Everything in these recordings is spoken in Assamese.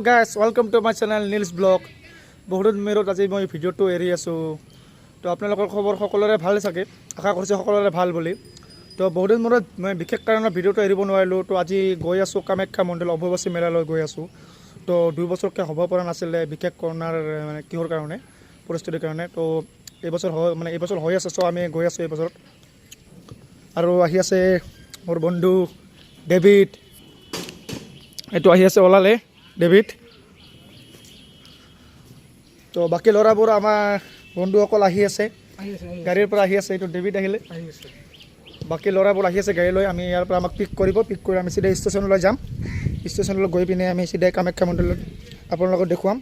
Guys welcome to my channel Neel's blog. বহুত মেৰত আজি মই ভিডিঅ'টো এৰি আছোঁ। তো আপোনালোকৰ খবৰ সকলোৰে ভাল চাগে, আশা কৰিছোঁ সকলোৰে ভাল বুলি। তো বহুত দিন মূৰত মই বিশেষ কাৰণত ভিডিঅ'টো এৰিব নোৱাৰিলোঁ। তো আজি গৈ আছোঁ কামাখ্যা মন্দিৰ অম্বুবাচী মেলালৈ গৈ আছোঁ। তো 2 বছৰকৈ হ'ব পৰা নাছিলে, বিশেষ কৰোণাৰ কিহৰ কাৰণে পৰিস্থিতিৰ কাৰণে। তো এইবছৰ হৈ আছে, চ' আমি গৈ আছোঁ এই বছৰত। আৰু আহি আছে মোৰ বন্ধু ডেভিড, এইটো আহি আছে ওলালে ডেভিড। তো বাকী ল'ৰাবোৰ আমাৰ বন্ধুসকল আহি আছে, গাড়ীৰ পৰা আহি আছে। এইটো ডেভিড আহিলে, বাকী ল'ৰাবোৰ আহি আছে গাড়ী লৈ। আমি ইয়াৰ পৰা আমাক পিক কৰি আমি চিধাই ষ্টেচনলৈ যাম। ষ্টেচনলৈ গৈ পিনে আমি চিধাই কামাখ্যা মন্দিৰত আপোনালোকক দেখুৱাম।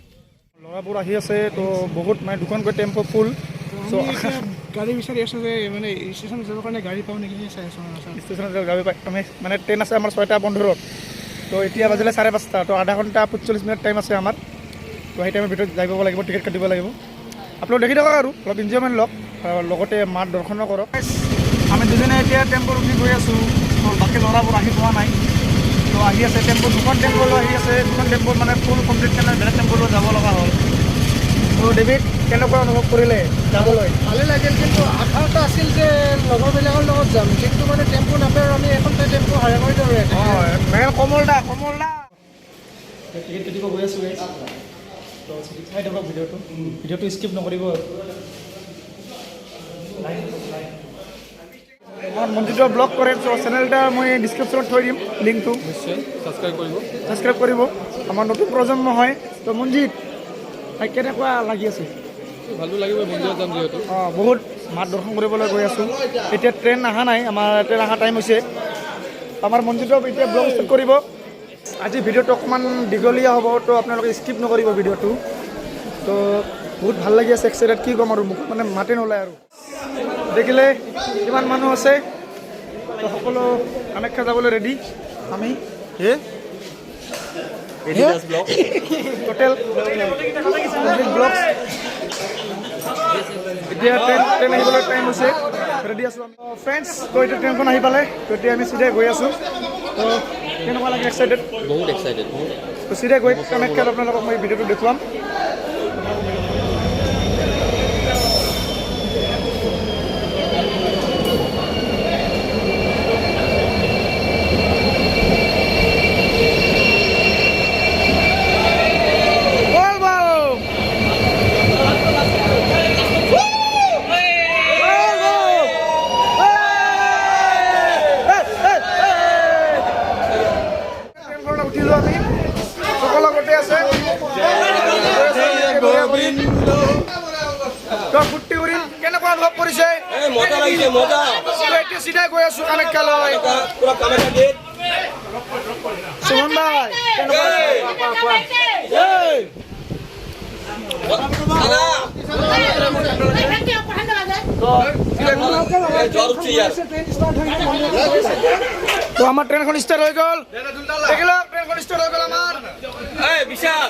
ল'ৰাবোৰ আহি আছে। তো বহুত দুখনকৈ টেম্পো ফুল। চ' গাড়ী বিচাৰি আছোঁ যে ষ্টেচনত যাবৰ কাৰণে গাড়ী পাওঁ নেকি চাই আছোঁ। ষ্টেচনত গাড়ী পাই আমি ট্ৰেইন আছে আমাৰ 6টা 15। তো এতিয়া বাজিলে 5:30। তো আধা ঘণ্টা 45 মিনিট টাইম আছে আমাৰ। তো সেই টাইমৰ ভিতৰত যাব লাগিব, টিকেট কাটিব লাগিব। আপোনালোক দেখি থাকক আৰু অলপ এনজয়মেণ্ট লওক, লগতে মাত দৰ্শনো কৰক। আমি দুজনে এতিয়া টেম্পোত উঠি গৈ আছোঁ। তো বাকী ল'ৰাবোৰ আহি পোৱা নাই। তো আহি আছে টেম্পো, 2খন টেম্পো লৈ আহি আছে। 2খন টেম্পোত ফুল কমপ্লিট কাৰণে বেলেগ টেম্পো লৈ যাব লগা হ'ল। তো ডেভিড, কেনেকুৱা অনুভৱ কৰিলে যাবলৈ? ভালেই লাগিল, কিন্তু আশা এটা আছিল যে লগৰবিলাকৰ লগত যাম, কিন্তু টেম্পো নাপায়। আমি এখন টেম্পো হাৰা কৰি দিওঁ। মেল কমল দা টিকেট কাটিব গৈ আছোঁ। তো চাই থাকক ভিডিঅ'টো স্কিপ নকৰিব। আমাৰ মন্দিৰটো ব্লগ কৰে, তো চেনেলটা মই ডিছক্ৰিপশ্যনত থৈ দিম লিংকটো, নিশ্চয় ছাবস্ক্ৰাইব কৰিব। আমাৰ নতুন প্ৰজন্ম হয়। তো মঞ্জিত কেনেকুৱা লাগি আছে? ভালো লাগিব মন্দিৰত যাম যিহেতু। বহুত মাত দৰ্শন কৰিবলৈ গৈ আছোঁ। এতিয়া ট্ৰেইন অহা নাই, আমাৰ ট্ৰেইন অহা টাইম হৈছে। আমাৰ মন্দিৰটো এতিয়া ব্লগ ষ্টাৰ্ট কৰিব। আজি ভিডিঅ'টো অকণমান দীঘলীয়া হ'ব, তো আপোনালোকে স্কিপ নকৰিব ভিডিঅ'টো। তো বহুত ভাল লাগি আছে, এক্সাইটেড কি ক'ম আৰু, মোক মাতে নোলায় আৰু। দেখিলে কিমান মানুহ আছে। তো সকলো কামাখ্যা যাবলৈ ৰেডি। আমি টোটেল ব্লগ এতিয়া ট্ৰেইন আহিবলৈ টাইম হৈছে, ৰেডি আছোঁ আমি ফ্ৰেণ্ডছ। তো এতিয়া ট্ৰেইনখন আহি পালে, তো এতিয়া আমি চিধাই গৈ আছোঁ। তো কেনেকুৱা লাগে? এক্সাইটেড, বহুত এক্সাইটেড। তো চিধাই গৈ কামাখ্যাত আপোনালোকক মই ভিডিঅ'টো দেখুৱাম। কেনেকুৱা অনুভৱ কৰিছে? মজা লাগিছে, মজা। এতিয়া চিধাই গৈ আছোঁ কামাখ্যালৈ। সুমন ভাই তো আমার ট্রেনখন স্টার্ট হয়ে গেল। দেখিল ট্রেনখন স্টার্ট হয়ে গেল আমার বিশাল।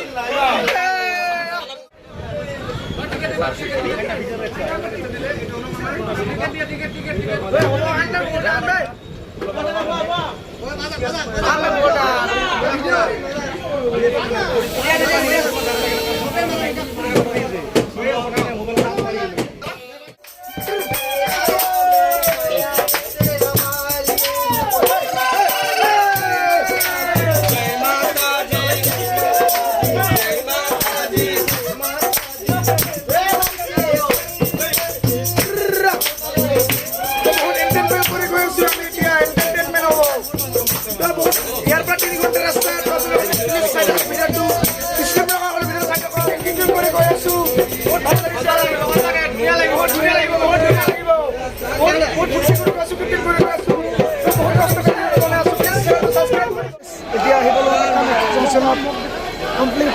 এতিয়া আহিবলৈ জংচনত কমপ্লিট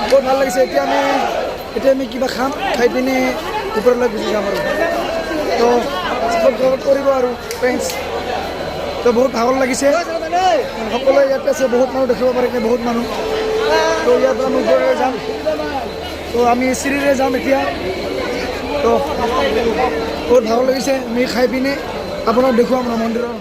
বহুত ভাল লাগিছে। এতিয়া আমি কিবা খাম, খাই পিনে ওপৰলৈ গুচি যাম আৰু। তো ঘৰত কৰিব আৰু ফ্ৰেণ্ডছ। তো বহুত ভাগৰ লাগিছে, সকলোৱে ইয়াতে আছে। বহুত মানুহ দেখিব পাৰে, বহুত মানুহ। তো ইয়াৰ পৰা আমি গৈ যাম। তো আমি চিৰিৰে যাম এতিয়া। তো বহুত ভাগৰ লাগিছে, আমি খাই পিনে আপোনাক দেখুৱাম মন্দিৰৰ।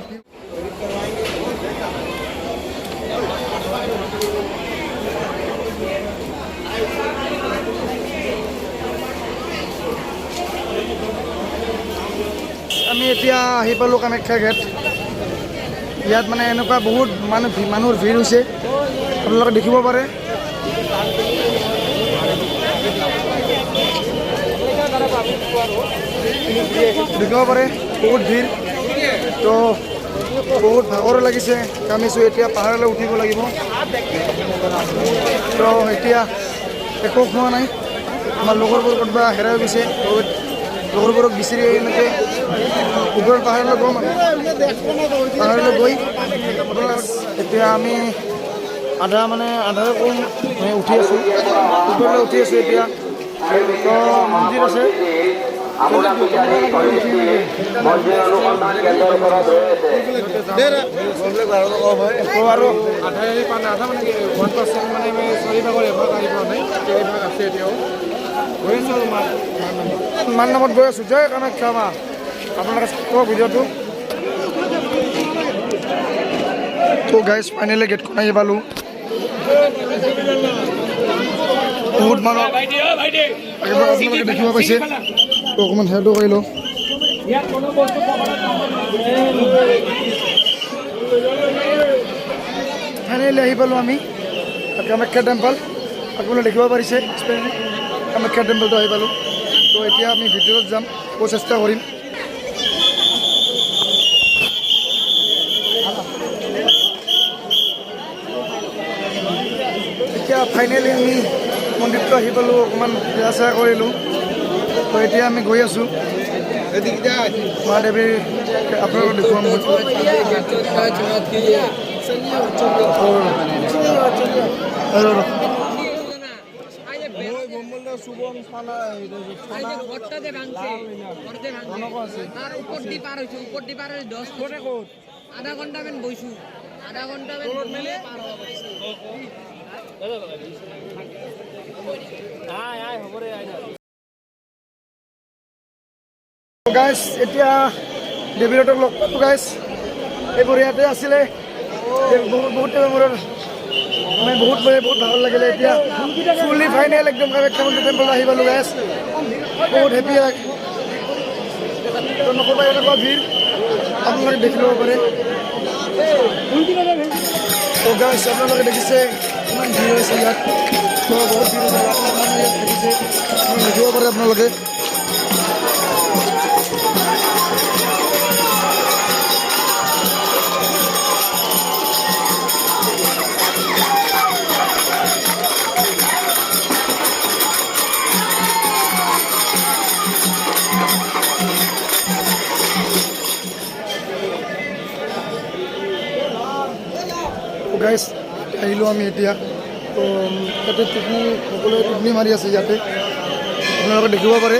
এতিয়া আহি পালোঁ কামাখ্যা গেট। ইয়াত মানে এনেকুৱা বহুত মানুহৰ ভিৰ হৈছে, আপোনালোকে দেখিব পাৰে। দেখিব পাৰে বহুত ভিৰ, তো বহুত ভাগৰ লাগিছে, কামিছোঁ। এতিয়া পাহাৰলৈ উঠিব লাগিব। তো এতিয়া একো খোৱা নাই, আমাৰ লগৰবোৰ ক'ৰবাত হেৰাই গৈছে, লগৰবোৰক বিচাৰি এনেকৈ ওপৰৰ পাহাৰলৈ গ'ম পাহাৰলৈ গৈ এতিয়া আমি আধাৰে কম উঠি আছোঁ, ওপৰলৈ উঠি আছোঁ। এতিয়া তো মন্দিৰ আছে, আৰু আধা মানে 1% মানে আমি 4 ভাগৰ এভাগ আহি পোৱা নাই, এই ভাগ আছে এতিয়াও। গৈ আছোঁ আৰু মান নামত গৈ আছোঁ। জয় কামাখ্যা মা। আপোনালোকে চাব ভিডিঅ'টো। তো গাইজ ফাইনেলি গেটখন আহি পালোঁ। বহুত মানুহ আপোনালোকে দেখিব পাইছে। তো অকণমান হেল্পো কৰি লওঁ। ফাইনেলি আহি পালোঁ আমি কামাখ্যা টেম্পল। আপোনালোকে দেখিব পাৰিছে কামাখ্যা টেম্পলটো আহি পালোঁ। তো এতিয়া আমি ভিতৰত যাম, চেষ্টা কৰিম। এতিয়া ফাইনেলি আমি মন্দিৰটো আহি পালোঁ, অকণমান সেৱা চেৱা কৰিলোঁ। তো এতিয়া আমি গৈ আছোঁ মহাদেৱীৰ, আপোনালোকক দেখুৱাম মই। আধা ঘন্টা মান বইছো, আধা ঘন্টা মান পাৰ গাইজ এতিয়া দেৱীহঁতক লগ পালোঁ। গাইজ এইবোৰ ইয়াতে আছিলে বহুত মূৰত, মানে বহুত ভাল লাগিলে। এতিয়া ফুল্লি ফাইনেল একদম কামাখ্যা মন্দিৰ টেম্পল আহি পালোঁ। গাইজ বহুত হেপী লাগে, নক'বা এনেকুৱা ভিৰ, আপোনালোকে দেখি ল'ব পাৰে। তো গাইজ আপোনালোকে দেখিছে ইমান ভিৰ হৈছে ইয়াত, তো বহুত ভিৰ হৈছে, মানুহ ইয়াত দেখিছে, দেখিব পাৰে আপোনালোকে। গাইজ আহিলোঁ আমি এতিয়া। তো ইয়াতে সকলোৱে টোপনি মাৰি আছে ইয়াতে, আপোনালোকে দেখিব পাৰে।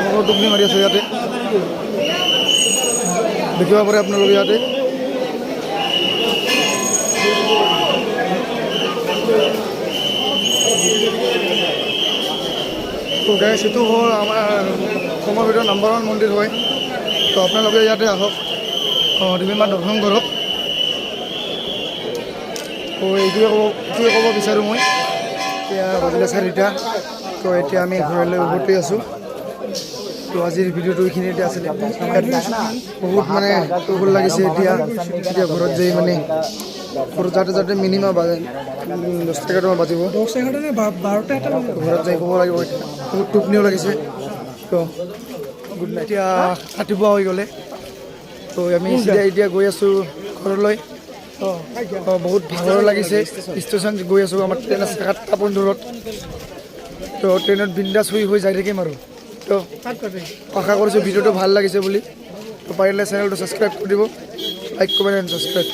সকলো টোপনি মাৰি আছে ইয়াতে, দেখিব পাৰে আপোনালোকে ইয়াতে। তো গাইজ এইটো হ'ল আমাৰ অসমৰ ভিতৰত নাম্বাৰ 1 মন্দিৰ হয়। তো আপোনালোকে ইয়াতে আহক, দেৱী মা দৰ্শন কৰক। তো এইটোৱে ক'ব বিচাৰোঁ মই। এতিয়া বাজিলে 4টা। তো এতিয়া আমি ঘৰলৈ উভতি আছোঁ। তো আজিৰ ভিডিঅ'টো এইখিনিতে আছিলে। বহুত মানে দুখ লাগিছে। এতিয়া ঘৰত যাই মানে যাতে মিনিমাম 10-11টা বাজিব, 10-11টা নে 12টা ঘৰত যাই ক'ব লাগিব। এতিয়া বহুত টোপনিও লাগিছে। তো গুড নাইট। এতিয়া ৰাতিপুৱা হৈ গ'লে, তো আমি এতিয়া গৈ আছোঁ ঘৰলৈ। বহুত ভাগৰ লাগিছে। ষ্টেচন গৈ আছোঁ, আমাৰ ট্ৰেইন আছে 7:15। তো ট্ৰেইনত বিন্দাছ হৈ যাই থাকিম আৰু। তো আশা কৰিছোঁ ভিডিঅ'টো ভাল লাগিছে বুলি। তো পাৰিলে চেনেলটো ছাবস্ক্ৰাইব কৰি দিব, লাইক কমেণ্ট এণ্ড ছাবস্ক্ৰাইব।